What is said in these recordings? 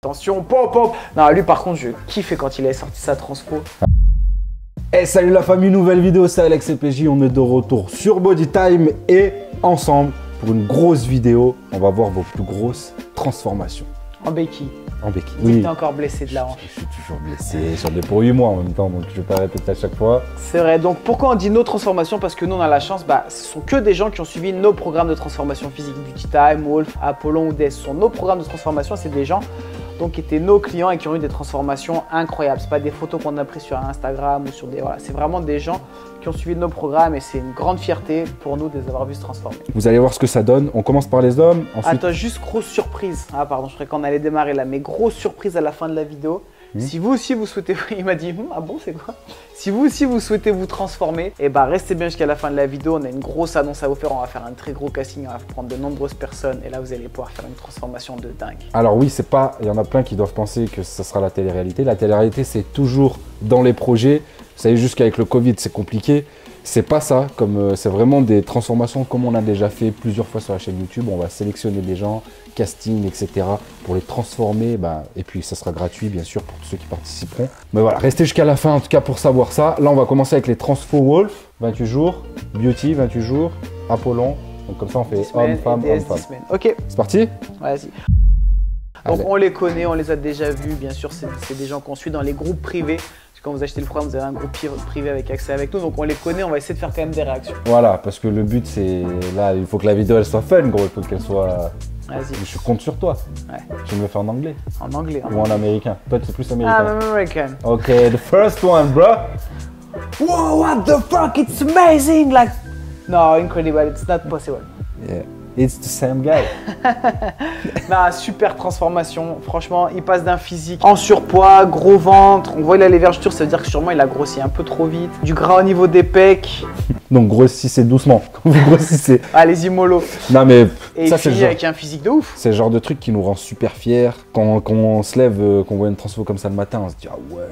Attention, pop, pop. Non, lui par contre, je kiffais quand il avait sorti sa transpo. Hey, salut la famille, nouvelle vidéo, c'est Alex et PJ, on est de retour sur Body Time et ensemble, pour une grosse vidéo, on va voir vos plus grosses transformations. En béquille. En béquille. Oui. T'es encore blessé de la hanche. Je suis toujours blessé, j'en ai pour 8 mois en même temps, donc je vais pas répéter à chaque fois. C'est vrai, donc pourquoi on dit nos transformations? Parce que nous on a la chance, ce sont que des gens qui ont suivi nos programmes de transformation physique, Beauty Time, Wolf, Apollon ou Des. Ce sont nos programmes de transformation, c'est des gens donc qui étaient nos clients et qui ont eu des transformations incroyables. C'est pas des photos qu'on a prises sur Instagram ou sur des... Voilà, c'est vraiment des gens qui ont suivi nos programmes et c'est une grande fierté pour nous de les avoir vus se transformer. Vous allez voir ce que ça donne. On commence par les hommes, ensuite... Attends, juste grosse surprise. Ah pardon, je croyais qu'on allait démarrer là, mais grosse surprise à la fin de la vidéo. Si vous aussi vous souhaitez, il m'a dit, ah bon c'est quoi? Si vous aussi vous souhaitez vous transformer, et bah restez bien jusqu'à la fin de la vidéo, on a une grosse annonce à vous faire, on va faire un très gros casting, on va prendre de nombreuses personnes et là vous allez pouvoir faire une transformation de dingue. Alors oui, c'est pas, il y en a plein qui doivent penser que ça sera la télé-réalité. La télé-réalité c'est toujours dans les projets. Vous savez juste qu'avec le Covid c'est compliqué. C'est pas ça, c'est vraiment des transformations comme on a déjà fait plusieurs fois sur la chaîne YouTube. On va sélectionner des gens, casting, etc. pour les transformer. Et puis ça sera gratuit bien sûr pour tous ceux qui participeront. Mais voilà, restez jusqu'à la fin en tout cas pour savoir ça. Là on va commencer avec les transfo Wolf, 28 jours, Beauty, 28 jours, Apollon. Donc comme ça on fait homme, femme, homme, femme. Ok. C'est parti? Vas-y. Donc on les connaît, on les a déjà vus. Bien sûr, c'est des gens qu'on suit dans les groupes privés. Quand vous achetez le programme, vous avez un groupe privé avec accès avec nous, donc on les connaît, on va essayer de faire quand même des réactions. Voilà, parce que le but c'est, là, il faut que la vidéo elle soit fun, gros, il faut qu'elle soit... Vas-y. Je compte sur toi. Ouais. Tu me le fais en anglais? En anglais. Ou en américain? Toi, c'est plus américain. I'm American. Ok, the first one, bro. Whoa, what the fuck, it's amazing, like... No, incredible, it's not possible. Yeah. It's the same guy. Non, super transformation. Franchement, il passe d'un physique en surpoids, gros ventre. On voit il a les vergetures, ça veut dire que sûrement il a grossi un peu trop vite. Du gras au niveau des pecs. Donc grossissez doucement. Vous grossissez. Allez-y mollo. Non mais et ça c'est le genre. Avec un physique de ouf. C'est le genre de truc qui nous rend super fiers. Quand on se lève, qu'on voit une transfo comme ça le matin, on se dit ah ouais.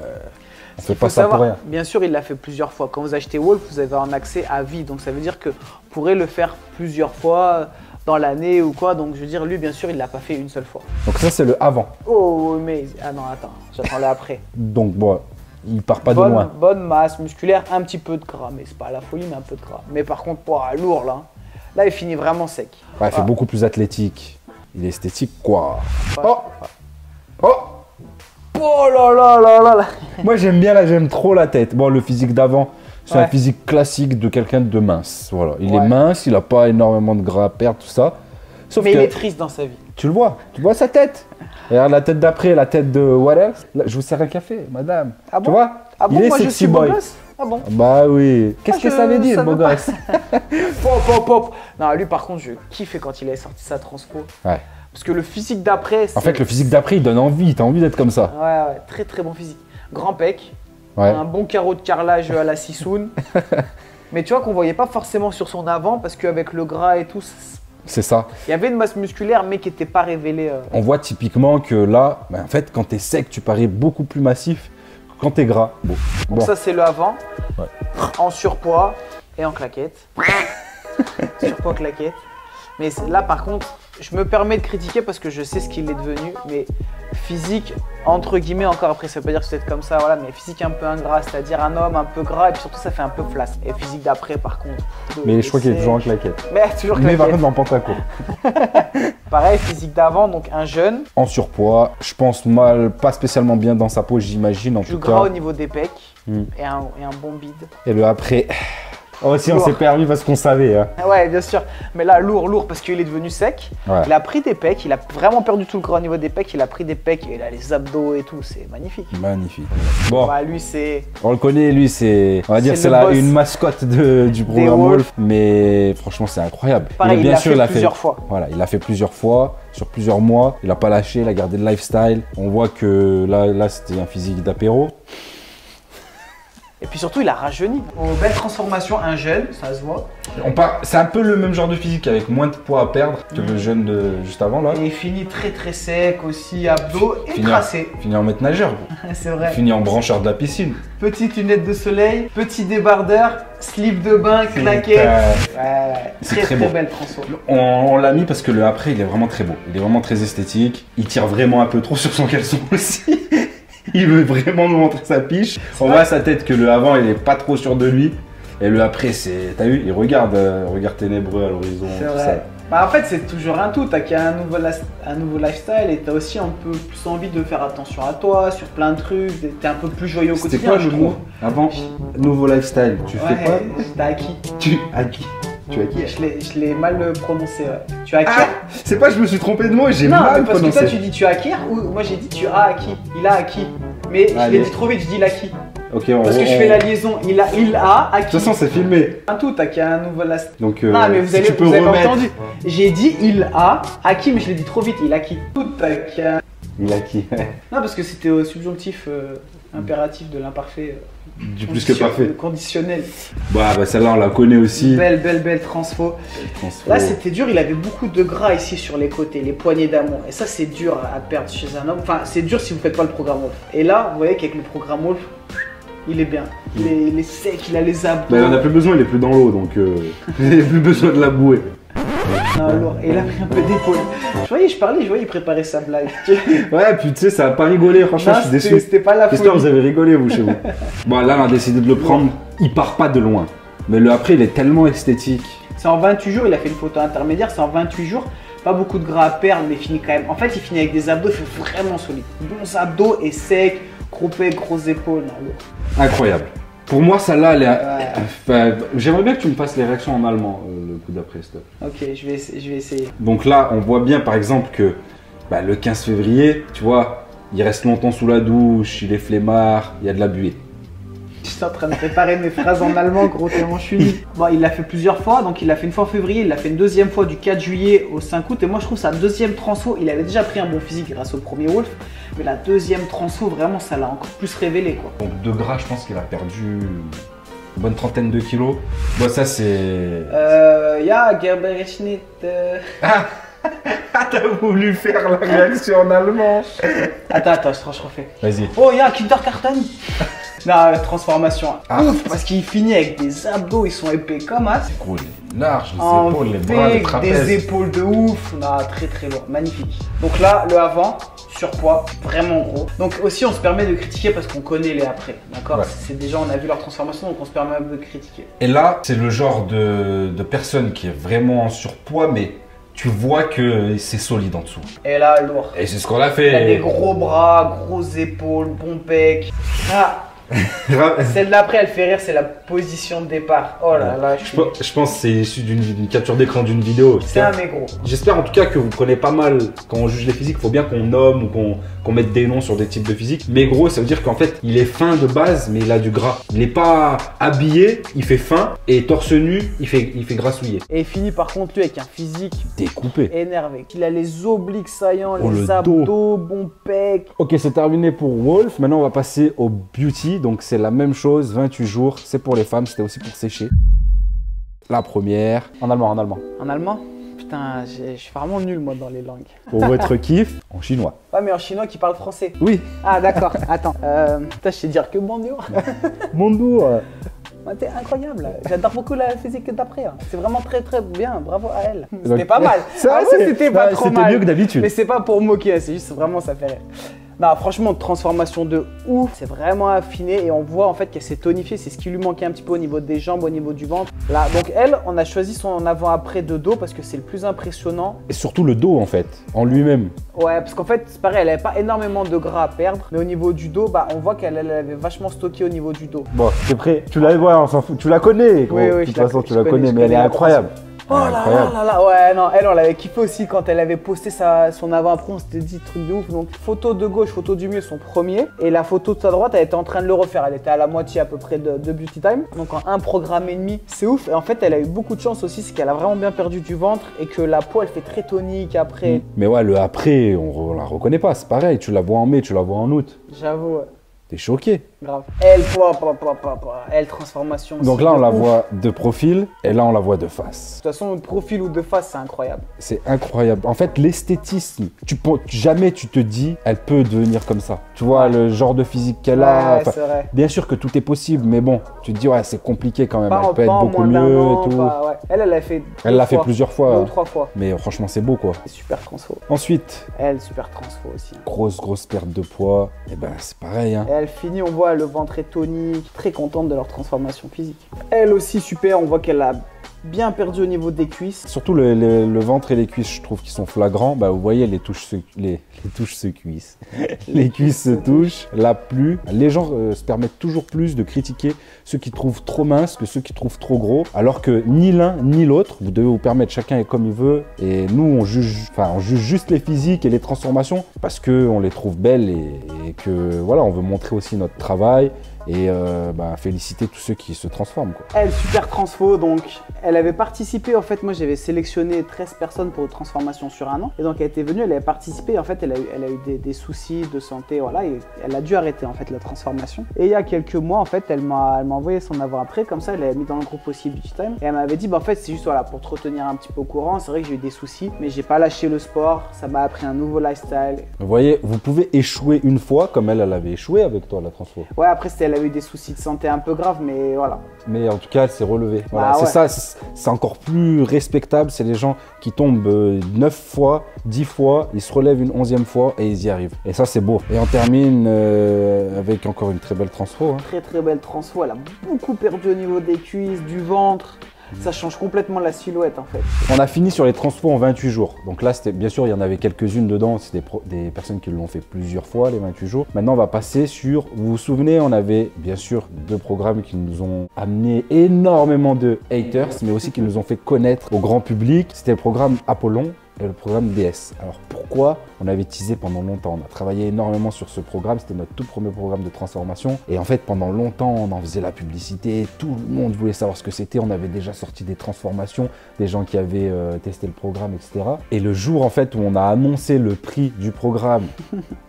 On fait pas ça pour rien. Bien sûr, il l'a fait plusieurs fois. Quand vous achetez Wolf, vous avez un accès à vie. Donc ça veut dire que vous pourrez le faire plusieurs fois dans l'année ou quoi. Donc je veux dire, lui, bien sûr, il l'a pas fait une seule fois. Donc ça, c'est le avant. Oh, mais... Ah non, attends, j'attends le après. Donc bon, il part pas de loin. Bonne masse musculaire, un petit peu de gras. Mais c'est pas la folie, mais un peu de gras. Mais par contre, lourd là. Là, il finit vraiment sec. Ouais, il fait beaucoup plus athlétique. Il est esthétique, quoi. Oh. Oh. Oh là là là là là. Moi j'aime trop la tête. Bon, le physique d'avant, c'est un physique classique de quelqu'un de mince. Voilà, il est mince, il a pas énormément de gras à perdre, tout ça. Sauf il est triste dans sa vie. Tu vois sa tête. Regarde la tête d'après, la tête de what else. Là, je vous sers un café, madame. Ah bon? Tu vois? Ah bon, il est moi sexy je suis boy. beau gosse? Ah bon? Bah oui. Qu'est-ce que ça veut dire, beau gosse? Pop, pop, pop. Non, lui par contre, je kiffais quand il avait sorti sa transpo. Ouais. Parce que le physique d'après... En fait, le physique d'après, il donne envie. T'as envie d'être comme ça. Ouais, très très bon physique. Grand pec, un bon carreau de carrelage à la Sissoun. Mais tu vois qu'on voyait pas forcément sur son avant parce qu'avec le gras et tout... C'est ça. Il y avait une masse musculaire mais qui n'était pas révélée. On voit typiquement que là, en fait, quand t'es sec, tu parais beaucoup plus massif que quand t'es gras. Bon. Donc ça, c'est le avant. Ouais. En surpoids et en claquette. Surpoids, claquette. Mais là, par contre, je me permets de critiquer parce que je sais ce qu'il est devenu, mais physique, entre guillemets, encore après, ça veut pas dire que c'est comme ça, voilà, mais physique un peu ingrat, c'est-à-dire un homme un peu gras et puis surtout ça fait un peu flasque. Et physique d'après, par contre. Mais je crois qu'il est toujours en claquette. Mais toujours claquette. Mais par contre, dans pantaco. Pareil, physique d'avant, donc un jeune. En surpoids, je pense pas spécialement bien dans sa peau, j'imagine en tout cas. Du gras au niveau des pecs et un bon bide. Et le après. Aussi, on s'est permis parce qu'on savait. Hein. Ouais, bien sûr. Mais là, lourd parce qu'il est devenu sec. Ouais. Il a pris des pecs, il a vraiment perdu tout le gras au niveau des pecs. Il a pris des pecs et il a les abdos et tout. C'est magnifique. Magnifique. Bon, bah, lui, c'est... On le connaît, lui, c'est... On va dire c'est une mascotte du programme Wolf. Mais franchement, c'est incroyable. Pareil, il l'a fait plusieurs fois. Voilà, il l'a fait plusieurs fois, sur plusieurs mois. Il n'a pas lâché, il a gardé le lifestyle. On voit que là c'était un physique d'apéro. Et puis surtout, il a rajeuni. Oh, belle transformation, un jeune, ça se voit. C'est un peu le même genre de physique avec moins de poids à perdre que le jeune de juste avant là. Et il finit très sec aussi, abdos et tracé. Finit en maître nageur. C'est vrai. Finit en brancheur de la piscine. Petite lunette de soleil, petit débardeur, slip de bain, claquette. Ouais, très belle transfo. On l'a mis parce que le après il est vraiment très beau. Il est vraiment très esthétique. Il tire vraiment un peu trop sur son caleçon aussi. Il veut vraiment nous montrer sa piche. On voit à sa tête que le avant il est pas trop sûr de lui. Et le après c'est. T'as vu, il regarde regard ténébreux à l'horizon. C'est vrai. Bah en fait c'est toujours un tout, t'as qu'il y a un nouveau lifestyle et t'as aussi un peu plus envie de faire attention à toi, sur plein de trucs, t'es un peu plus joyeux au quotidien. C'était quoi le mot avant? Nouveau lifestyle, tu fais quoi? T'as acquis. Tu acquis. Tu as qui? Je l'ai mal prononcé, ouais. Tu acquiers? Ah, c'est pas je me suis trompé de mot, j'ai mal prononcé. Non, parce que toi tu dis tu acquiers ou moi j'ai dit tu as acquis. Il a acquis. Mais je l'ai dit trop vite, je dis l'acquis. Ok, parce que je fais la liaison, il a acquis. De toute façon, c'est filmé. Un tout, t'as qu'il y a un nouveau last. Donc, non, mais vous si avez entendu. J'ai dit il a acquis, mais je l'ai dit trop vite, il a acquis. Tout, t'as qu'il y a. Il a acquis. Non, parce que c'était au subjonctif impératif de l'imparfait. Du plus que parfait. Conditionnel. Bah celle-là, on la connaît aussi. Belle transfo. Là, c'était dur, il avait beaucoup de gras ici sur les côtés, les poignées d'amour. Et ça, c'est dur à perdre chez un homme. Enfin, c'est dur si vous faites pas le programme Wolf. Et là, vous voyez qu'avec le programme Wolf, il est bien. Il est sec, il a les abdos. Bah, il en a plus besoin, il est plus dans l'eau, donc il n'a plus besoin de la bouée. Non, lourd. Et il a pris un peu d'épaule. Je voyais, il préparait sa blague. Ouais, puis tu sais, ça a pas rigolé, franchement, je suis déçu. C'était pas la folie. J'espère que vous avez rigolé, vous, chez vous. Bon, là, on a décidé de le prendre. Il part pas de loin. Mais le après, il est tellement esthétique. C'est en 28 jours, il a fait une photo intermédiaire, c'est en 28 jours. Pas beaucoup de gras à perdre, mais il finit quand même. En fait, il finit avec des abdos, il fait vraiment solide. Bons abdos et sec, gros pec, grosses épaules. Incroyable. Pour moi, celle-là, elle est. Enfin, j'aimerais bien que tu me fasses les réactions en allemand, le coup d'après, s'il te plaît. Ok, je vais essayer. Donc là, on voit bien, par exemple, que le 15 février, tu vois, il reste longtemps sous la douche, il est flemmard, il y a de la buée. Je suis en train de préparer mes phrases en allemand, gros, tellement je suis nul. Bon, il l'a fait plusieurs fois, donc il l'a fait une fois en février, il l'a fait une deuxième fois du 4 juillet au 5 août. Et moi, je trouve sa deuxième transfo, il avait déjà pris un bon physique grâce au premier Wolf. Mais la deuxième transfo, vraiment, ça l'a encore plus révélé, quoi. Donc de gras, je pense qu'il a perdu une bonne trentaine de kilos. Bon, ça, c'est... Ja, Gerberschnitt. Ah, t'as voulu faire la réaction en allemand. Attends, je refais. Vas-y. Oh, ja, Kindergarten. Non, transformation. Ouf, parce qu'il finit avec des abdos, ils sont épais comme as. C'est gros, les larges, les épaules, les bras, les trapèzes. Des épaules de ouf. Non, très lourd, magnifique. Donc là, le avant, surpoids, vraiment gros. Donc aussi, on se permet de critiquer parce qu'on connaît les après, d'accord? Ouais. C'est déjà, on a vu leur transformation, donc on se permet de critiquer. Et là, c'est le genre de personne qui est vraiment en surpoids, mais tu vois que c'est solide en dessous. Et là, lourd. Et c'est ce qu'on a fait. Il a des gros bras, grosses épaules, bon pec. Ah, celle d'après, elle fait rire, c'est la position de départ. Oh là là, je pense que c'est issu d'une capture d'écran d'une vidéo. C'est un mégro. J'espère en tout cas que vous prenez pas mal quand on juge les physiques. Il faut bien qu'on nomme ou qu'on mette des noms sur des types de physiques. Mégro, ça veut dire qu'en fait, il est fin de base, mais il a du gras. Il n'est pas habillé, il fait fin, et torse nu, il fait grassouiller. Et il finit par contre lui avec un physique découpé, énervé. Il a les obliques saillants, les abdos, bon pec. Ok, c'est terminé pour Wolf. Maintenant, on va passer au beauty. Donc c'est la même chose, 28 jours, c'est pour les femmes, c'était aussi pour sécher. La première, en allemand. En allemand? Putain, je suis vraiment nul moi dans les langues. Pour votre kiff, en chinois. Ouais, mais en chinois qui parle français. Oui. Ah d'accord, attends. Putain, je sais dire que bonjour. Bonjour. T'es incroyable, j'adore beaucoup la physique d'après. C'est vraiment très bien, bravo à elle. C'était pas mal. C'était pas trop mal. C'était mieux que d'habitude. Mais c'est pas pour moquer, c'est juste vraiment ça fait rire. Non, franchement, transformation de ouf, c'est vraiment affiné et on voit en fait qu'elle s'est tonifiée, c'est ce qui lui manquait un petit peu au niveau des jambes, au niveau du ventre. Là, donc elle, on a choisi son avant-après de dos parce que c'est le plus impressionnant. Et surtout le dos en fait, en lui-même. Ouais, parce qu'en fait, c'est pareil, elle avait pas énormément de gras à perdre, mais au niveau du dos, bah on voit qu'elle avait vachement stocké au niveau du dos. Bon, t'es prêt? Tu la vois, on s'en fout, tu la connais. Gros. Oui, de toute façon, tu la connais, mais elle est incroyable. Oh là, ouais, non, elle, on l'avait kiffé aussi quand elle avait posté son avant-après, on s'était dit truc de ouf. Donc, photo de gauche, photo du milieu, son premier. Et la photo de sa droite, elle était en train de le refaire. Elle était à la moitié à peu près de Beauty Time. Donc, en un programme et demi, c'est ouf. Et en fait, elle a eu beaucoup de chance aussi, c'est qu'elle a vraiment bien perdu du ventre et que la peau, elle fait très tonique après. Mais ouais, le après, on la reconnaît pas, c'est pareil. Tu la vois en mai, tu la vois en août. J'avoue, ouais. T'es choqué. Grave. Elle, transformation. Donc là, on la voit de profil et là, on la voit de face. De toute façon, profil ou de face, c'est incroyable. C'est incroyable. En fait, l'esthétisme, jamais tu te dis, elle peut devenir comme ça. Tu vois, le genre de physique qu'elle a. C'est vrai. Bien sûr que tout est possible, mais bon, tu te dis, ouais, c'est compliqué quand même. Elle peut être beaucoup mieux et tout. Elle l'a fait. Elle l'a fait plusieurs fois. 2 ou 3 fois. Mais franchement, c'est beau, quoi. C'est super transfo. Ensuite, Elle, super transfo aussi. Grosse perte de poids. Et ben, c'est pareil, hein. Et elle finit, on voit le ventre est tonique, très contente de leur transformation physique. Elle aussi super, on voit qu'elle a bien perdu au niveau des cuisses. Surtout le ventre et les cuisses, je trouve qu'ils sont flagrants. Bah, vous voyez, les touches se cuissent. Les cuisses se touchent, là plus. Les gens se permettent toujours plus de critiquer ceux qui trouvent trop minces que ceux qui trouvent trop gros. Alors que ni l'un ni l'autre, vous devez vous permettre, chacun est comme il veut. Et nous, on juge juste les physiques et les transformations parce qu'on les trouve belles et que voilà, on veut montrer aussi notre travail. Et féliciter tous ceux qui se transforment, quoi. Elle, super transfo, donc elle avait participé, en fait, moi j'avais sélectionné 13 personnes pour une transformation sur 1 an. Et donc elle était venue, elle avait participé, en fait elle a eu des soucis de santé, voilà, et elle a dû arrêter en fait la transformation. Et il y a quelques mois, en fait, elle m'a envoyé son avant-après, comme ça, elle l'avait mis dans le groupe aussi Beauty Time. Et elle m'avait dit, bah en fait c'est juste voilà, pour te retenir un petit peu au courant, c'est vrai que j'ai eu des soucis, mais j'ai pas lâché le sport, ça m'a appris un nouveau lifestyle. Vous voyez, vous pouvez échouer une fois, comme elle avait échoué avec toi, la transfo. Ouais, après elle a eu des soucis de santé un peu graves, mais voilà. Mais en tout cas, elle s'est relevée. Voilà, Bah, c'est ça, c'est encore plus respectable. C'est les gens qui tombent 9 fois, 10 fois, ils se relèvent une 11e fois et ils y arrivent. Et ça, c'est beau. Et on termine avec encore une très belle transfo. Hein. Très belle transfo. Elle a beaucoup perdu au niveau des cuisses, du ventre. Ça change complètement la silhouette en fait. On a fini sur les transfos en 28 jours. Donc là, bien sûr, il y en avait quelques-unes dedans. C'est des personnes qui l'ont fait plusieurs fois, les 28 jours. Maintenant, on va passer sur... Vous vous souvenez, on avait bien sûr 2 programmes qui nous ont amené énormément de haters, mais aussi qui nous ont fait connaître au grand public. C'était le programme Apollon et le programme DS. Alors pourquoi? On avait teasé pendant longtemps, on a travaillé énormément sur ce programme, c'était notre tout premier programme de transformation et en fait pendant longtemps on en faisait la publicité, tout le monde voulait savoir ce que c'était, on avait déjà sorti des transformations, des gens qui avaient testé le programme, etc. Et le jour en fait où on a annoncé le prix du programme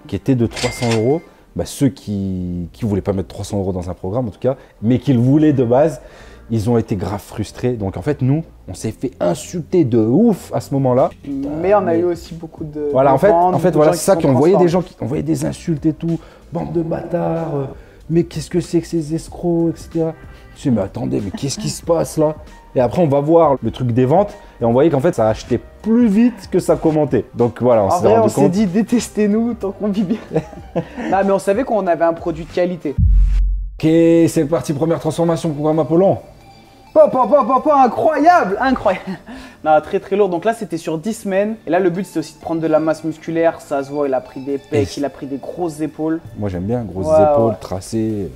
qui était de 300 €, bah, ceux qui ne voulaient pas mettre 300 € dans un programme en tout cas, mais qui le voulaient de base, ils ont été grave frustrés. Donc en fait, nous, on s'est fait insulter de ouf à ce moment-là. Mais on a eu aussi beaucoup de... Voilà, en fait voilà, c'est ça qu'on voyait des gens qui envoyaient des insultes et tout. Bande de bâtards, mais qu'est-ce que c'est que ces escrocs, etc. Je me suis dit, mais attendez, mais qu'est-ce qui se passe là? Et après, on va voir le truc des ventes et on voyait qu'en fait, ça achetait plus vite que ça commentait. Donc voilà, on s'est rendu compte. On s'est dit, détestez-nous tant qu'on vit bien. Non, mais on savait qu'on avait un produit de qualité. Ok, c'est parti, première transformation, programme Apollon. Incroyable, incroyable. Non, très lourd. Donc là, c'était sur 10 semaines. Et là, le but, c'était aussi de prendre de la masse musculaire. Ça se voit, il a pris des pecs, il a pris des grosses épaules. Moi, j'aime bien, grosses épaules, tracées.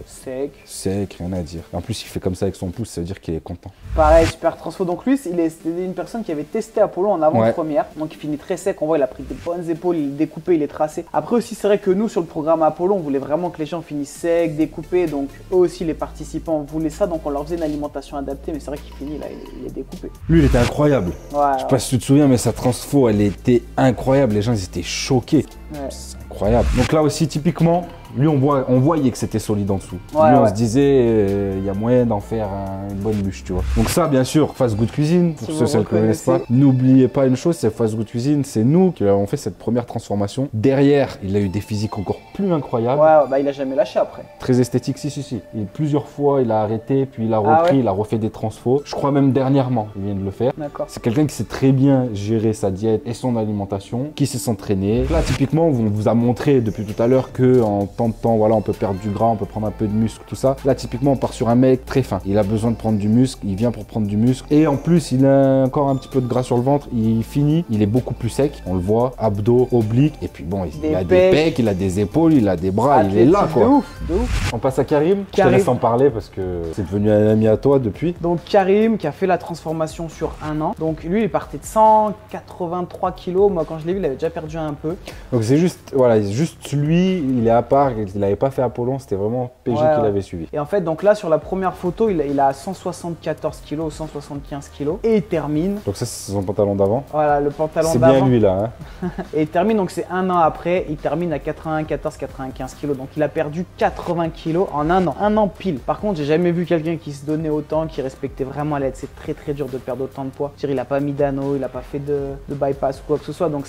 Sec, rien à dire. En plus, il fait comme ça avec son pouce, ça veut dire qu'il est content. Pareil, super transfo. Donc lui, c'était une personne qui avait testé Apollon en avant-première. Donc il finit très sec. On voit, il a pris des bonnes épaules, il est découpé, il est tracé. Après aussi, c'est vrai que nous, sur le programme Apollon, on voulait vraiment que les gens finissent secs, découpés. Donc eux aussi, les participants voulaient ça. Donc on leur faisait une alimentation adaptée. Mais c'est vrai qu'il finit là, il est découpé. Lui, il était incroyable. Ouais, je sais pas si tu te souviens, mais sa transfo, elle était incroyable. Les gens, ils étaient choqués. Ouais. C'est incroyable. Donc là aussi, typiquement, lui, on voyait que c'était solide en dessous. Lui, on se disait, il y a moyen d'en faire une bonne bûche, tu vois. Donc ça, bien sûr, Fast Good Cuisine, pour ceux qui ne connaissent pas. N'oubliez pas une chose, c'est Fast Good Cuisine, c'est nous qui avons fait cette première transformation. Derrière, il a eu des physiques encore plus incroyables. Ouais, bah il a jamais lâché après. Très esthétique, si. Et plusieurs fois, il a arrêté, puis il a repris, il a refait des transfos. Je crois même dernièrement, il vient de le faire. D'accord. C'est quelqu'un qui sait très bien gérer sa diète et son alimentation, qui sait s'entraîner. Là, typiquement, on vous a montré depuis tout à l'heure qu'en tant de temps, voilà, on peut perdre du gras, on peut prendre un peu de muscle, tout ça. Là, typiquement, on part sur un mec très fin. Il a besoin de prendre du muscle, il vient pour prendre du muscle. Et en plus, il a encore un petit peu de gras sur le ventre. Il finit, il est beaucoup plus sec. On le voit, abdos, obliques. Et puis bon, il a des pecs, il a des épaules, il a des bras, il est là, quoi. De ouf. On passe à Karim. Je te laisse en parler parce que c'est devenu un ami à toi depuis. Donc Karim qui a fait la transformation sur 1 an. Donc lui, il partait de 183 kilos. Moi, quand je l'ai vu, il avait déjà perdu un peu. Donc c'est juste, voilà, voilà, juste lui, il est à part, il n'avait pas fait Apollon, c'était vraiment PJ qui l'avait suivi. Et en fait, donc là, sur la première photo, il a 174 kg, 175 kg. Et il termine. Donc ça, c'est son pantalon d'avant. Voilà, le pantalon d'avant. C'est bien lui là. Hein. Et il termine, donc c'est un an après, il termine à 94-95 kg. Donc il a perdu 80 kg en un an pile. Par contre, j'ai jamais vu quelqu'un qui se donnait autant, qui respectait vraiment l'aide. C'est très très dur de perdre autant de poids. Il a pas mis d'anneau, il a pas fait de bypass ou quoi que ce soit. Donc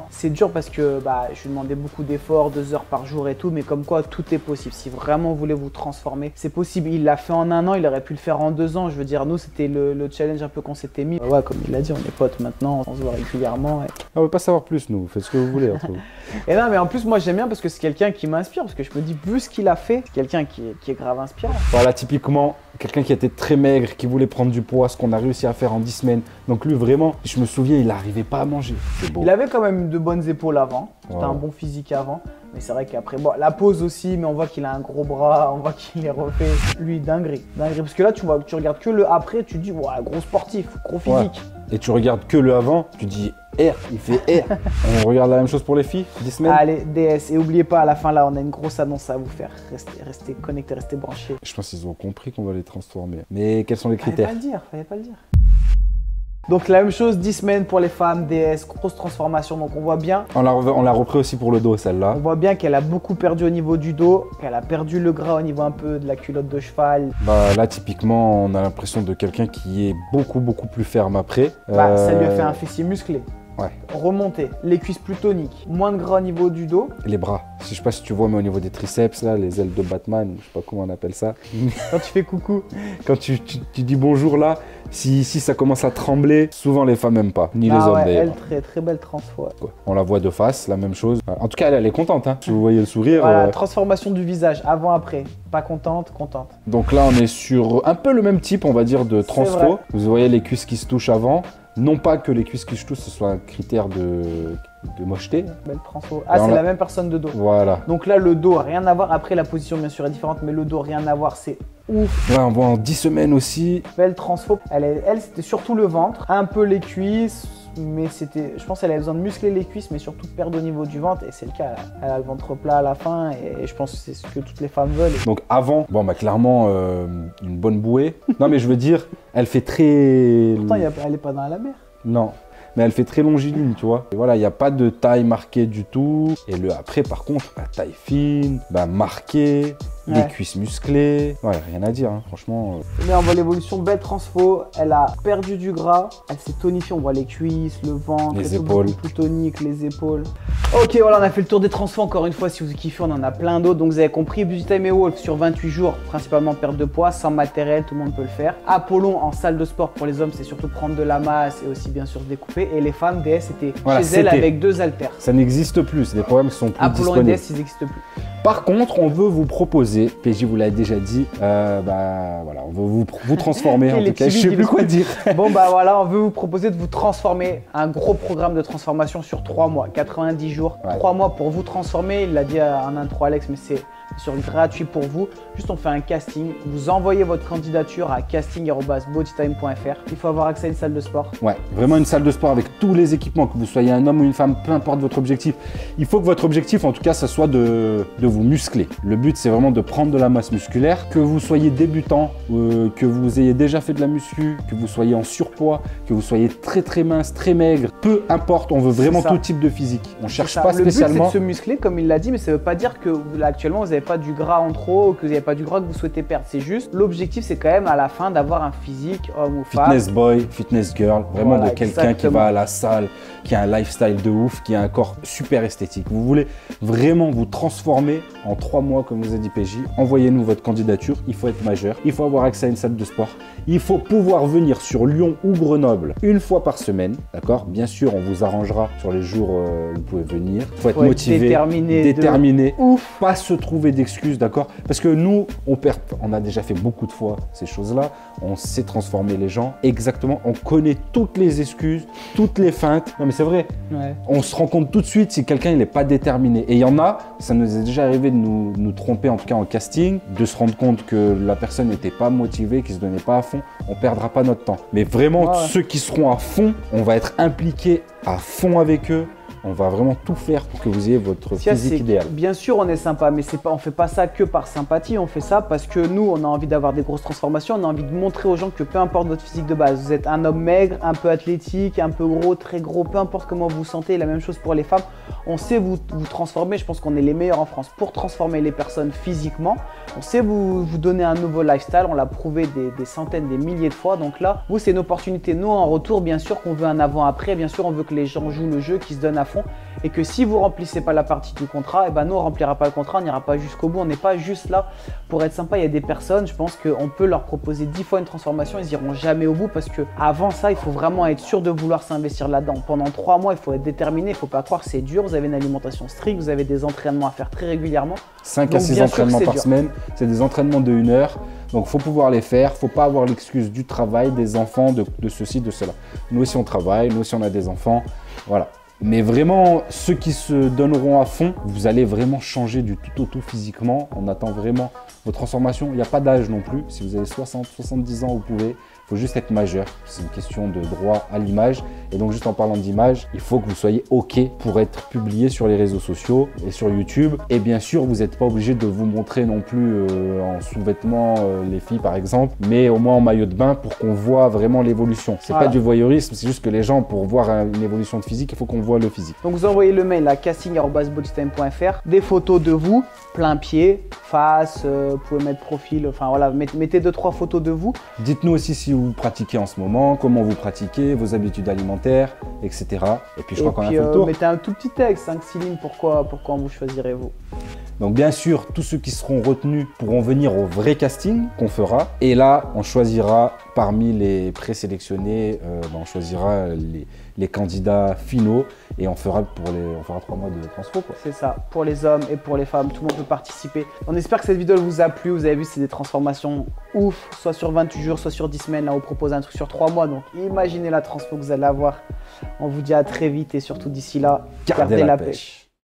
c'est dur parce que je lui demandais beaucoup d'efforts, 2 heures par jour et tout. Mais comme quoi, tout est possible. Si vraiment vous voulez vous transformer, c'est possible. Il l'a fait en un an, il aurait pu le faire en 2 ans. Je veux dire, nous, c'était le challenge un peu qu'on s'était mis. Ouais, comme il l'a dit, on est potes maintenant, on se voit régulièrement. On veut pas savoir plus, nous. Faites ce que vous voulez entre vous. Et non, mais en plus, moi, j'aime bien parce que c'est quelqu'un qui m'inspire. Parce que je me dis, vu ce qu'il a fait, c'est quelqu'un qui est grave inspirant. Voilà, typiquement, quelqu'un qui était très maigre, qui voulait prendre du poids, ce qu'on a réussi à faire en 10 semaines. Donc lui, vraiment, je me souviens, il n'arrivait pas à manger. C'est beau. Il avait quand même de bonnes épaules avant. C'était un bon physique avant. Mais c'est vrai qu'après, bon, la pose aussi, mais on voit qu'il a un gros bras, on voit qu'il est refait. Lui, dinguerie. Parce que là, tu regardes que le après, tu te dis, ouais, gros sportif, gros physique. Et tu regardes que le avant, tu dis R, il fait R. On regarde la même chose pour les filles, 10 semaines. Allez, DS. Et n'oubliez pas, à la fin, là, on a une grosse annonce à vous faire. Restez connectés, restez branchés. Je pense qu'ils ont compris qu'on va les transformer. Mais quels sont les critères? Fallait pas le dire. Donc la même chose, 10 semaines pour les femmes, DS, grosse transformation. Donc on voit bien. On l'a repris aussi pour le dos, celle-là. On voit bien qu'elle a beaucoup perdu au niveau du dos, qu'elle a perdu le gras au niveau un peu de la culotte de cheval. Là, typiquement, on a l'impression de quelqu'un qui est beaucoup plus ferme après. Ça lui a fait un fessier musclé. Ouais. Remonter, les cuisses plus toniques, moins de gras au niveau du dos. Les bras. Je sais pas si tu vois, mais au niveau des triceps, là, les ailes de Batman, je sais pas comment on appelle ça. Quand tu fais coucou. Quand tu dis bonjour là, si ça commence à trembler, souvent les femmes n'aiment pas, ni les hommes d'ailleurs. Elle, très belle transfo. On la voit de face, la même chose. En tout cas, elle est contente, hein. Si vous voyez le sourire. Voilà, transformation du visage, avant-après. Pas contente, contente. Donc là, on est sur un peu le même type, on va dire, de transfo. Vous voyez les cuisses qui se touchent avant. Non pas que les cuisses qui se touchent, ce soit un critère de mocheté. Belle transfo. Ah, c'est la même personne de dos. Voilà. Donc là, le dos, rien à voir. Après, la position, bien sûr, est différente, mais le dos, rien à voir. C'est ouf. Là, on voit en 10 semaines aussi. Belle transfo. Elle, c'était surtout le ventre, un peu les cuisses. Mais je pense qu'elle avait besoin de muscler les cuisses, mais surtout de perdre au niveau du ventre. Et c'est le cas, elle a le ventre plat à la fin. Et je pense que c'est ce que toutes les femmes veulent. Donc avant, clairement, une bonne bouée. Non, mais je veux dire, elle fait très... Pourtant, elle n'est pas dans la mer. Non, mais elle fait très longiligne, tu vois. Et voilà, il n'y a pas de taille marquée du tout. Et le après, par contre, la taille fine, marquée, les cuisses musclées. Ouais, rien à dire, hein, franchement. Mais on voit l'évolution, belle transfo. Elle a perdu du gras, elle s'est tonifiée. On voit les cuisses, le ventre, les épaules. Beaucoup plus tonique, les épaules. Ok, voilà, on a fait le tour des transfos. Encore une fois, si vous kiffez, on en a plein d'autres. Donc vous avez compris, Busy Time et Wolf sur 28 jours, principalement perte de poids, sans matériel, tout le monde peut le faire. Apollon en salle de sport pour les hommes, c'est surtout prendre de la masse et aussi bien sûr se découper. Et les femmes, DS, c'était chez elles avec 2 haltères. Ça n'existe plus, c'est des programmes qui sont plus Apollon disponibles. et DS, ils n'existent plus. Par contre, on veut vous proposer, PJ vous l'a déjà dit, voilà, on veut vous transformer. En tout cas, je sais plus quoi dire. Bon voilà, on veut vous proposer de vous transformer, un gros programme de transformation sur 3 mois, 90 jours, 3 mois pour vous transformer. Il l'a dit en intro Alex, mais c'est sur gratuit pour vous. Juste on fait un casting, vous envoyez votre candidature à casting@bodytime.fr. Il faut avoir accès à une salle de sport. Ouais, vraiment une salle de sport avec tous les équipements, que vous soyez un homme ou une femme, peu importe votre objectif. Il faut que votre objectif, en tout cas, ça soit de vous muscler. Le but, c'est vraiment de prendre de la masse musculaire. Que vous soyez débutant, que vous ayez déjà fait de la muscu, que vous soyez en surpoids, que vous soyez très mince, très maigre, peu importe, on veut vraiment tout type de physique. On cherche pas spécialement. Le but, c'est de se muscler, comme il l'a dit, mais ça veut pas dire que là, actuellement, vous n'avez pas du gras en trop, que vous n'avez pas du gras que vous souhaitez perdre. C'est juste, l'objectif, c'est quand même à la fin d'avoir un physique homme ou femme. Fitness boy, fitness girl, vraiment de quelqu'un qui va à la salle, qui a un lifestyle de ouf, qui a un corps super esthétique. Vous voulez vraiment vous transformer en 3 mois, comme vous a dit PJ. Envoyez-nous votre candidature, il faut être majeur, il faut avoir accès à une salle de sport, il faut pouvoir venir sur Lyon ou Grenoble une fois par semaine, d'accord? Bien sûr, on vous arrangera sur les jours où vous pouvez venir. Il faut être motivé, déterminé, pas se trouver d'excuses, d'accord? Parce que nous, on a déjà fait beaucoup de fois ces choses-là, on sait transformer les gens, exactement, on connaît toutes les excuses, toutes les feintes. Non mais c'est vrai, on se rend compte tout de suite si quelqu'un n'est pas déterminé. Et il y en a, ça nous est déjà arrivé de nous tromper, en tout cas en casting, de se rendre compte que la personne n'était pas motivée, qu'il ne se donnait pas à fond, on ne perdra pas notre temps. Mais vraiment, ceux qui seront à fond, on va être impliqués à fond avec eux. On va vraiment tout faire pour que vous ayez votre physique idéal. Bien sûr, on est sympa, mais on ne fait pas ça que par sympathie. On fait ça parce que nous, on a envie d'avoir des grosses transformations. On a envie de montrer aux gens que peu importe votre physique de base, vous êtes un homme maigre, un peu athlétique, un peu gros, très gros, peu importe comment vous vous sentez. La même chose pour les femmes. On sait vous transformer. Je pense qu'on est les meilleurs en France pour transformer les personnes physiquement. On sait vous donner un nouveau lifestyle. On l'a prouvé des centaines, des milliers de fois. Donc là, vous, c'est une opportunité. Nous, en retour, bien sûr qu'on veut un avant-après. Bien sûr, on veut que les gens jouent le jeu, qu'ils se donnent à fond. Et que si vous ne remplissez pas la partie du contrat, et ben nous, on ne remplira pas le contrat, on n'ira pas jusqu'au bout. On n'est pas juste là pour être sympa. Il y a des personnes, je pense qu'on peut leur proposer 10 fois une transformation. Ils n'iront jamais au bout parce qu'avant ça, il faut vraiment être sûr de vouloir s'investir là-dedans. Pendant 3 mois, il faut être déterminé. Il ne faut pas croire que c'est dur. Vous avez une alimentation stricte, vous avez des entraînements à faire très régulièrement. 5 à 6 entraînements par semaine. C'est des entraînements de 1 heure. Donc, il faut pouvoir les faire. Il ne faut pas avoir l'excuse du travail, des enfants, de ceci, de cela. Nous aussi, on travaille. Nous aussi, on a des enfants. Voilà. Mais vraiment, ceux qui se donneront à fond, vous allez vraiment changer du tout au tout physiquement. On attend vraiment vos transformations. Il n'y a pas d'âge non plus. Si vous avez 60, 70 ans, vous pouvez. Il faut juste être majeur. C'est une question de droit à l'image. Et donc, juste en parlant d'image, il faut que vous soyez OK pour être publié sur les réseaux sociaux et sur YouTube. Et bien sûr, vous n'êtes pas obligé de vous montrer non plus en sous-vêtements, les filles par exemple, mais au moins en maillot de bain pour qu'on voit vraiment l'évolution. C'est pas du voyeurisme, c'est juste que les gens, pour voir une évolution de physique, il faut qu'on voit le physique. Donc, vous envoyez le mail à casting@bodytime.fr, des photos de vous, plein pied, face, vous pouvez mettre profil, enfin voilà, mettez 2-3 photos de vous. Dites-nous aussi si vous pratiquez en ce moment, comment vous pratiquez, vos habitudes alimentaires, etc. Et puis je crois qu'on a fait le tour. Mettez un tout petit texte, 5-6 lignes, pourquoi vous choisirez vous. Donc bien sûr, tous ceux qui seront retenus pourront venir au vrai casting qu'on fera. Et là, on choisira parmi les présélectionnés, on choisira les candidats finaux et on fera 3 mois de transfo. C'est ça, pour les hommes et pour les femmes, tout le monde peut participer. On espère que cette vidéo vous a plu. Vous avez vu, c'est des transformations ouf, soit sur 28 jours, soit sur 10 semaines. Là, on propose un truc sur 3 mois. Donc imaginez la transfo que vous allez avoir. On vous dit à très vite et surtout d'ici là, gardez la pêche.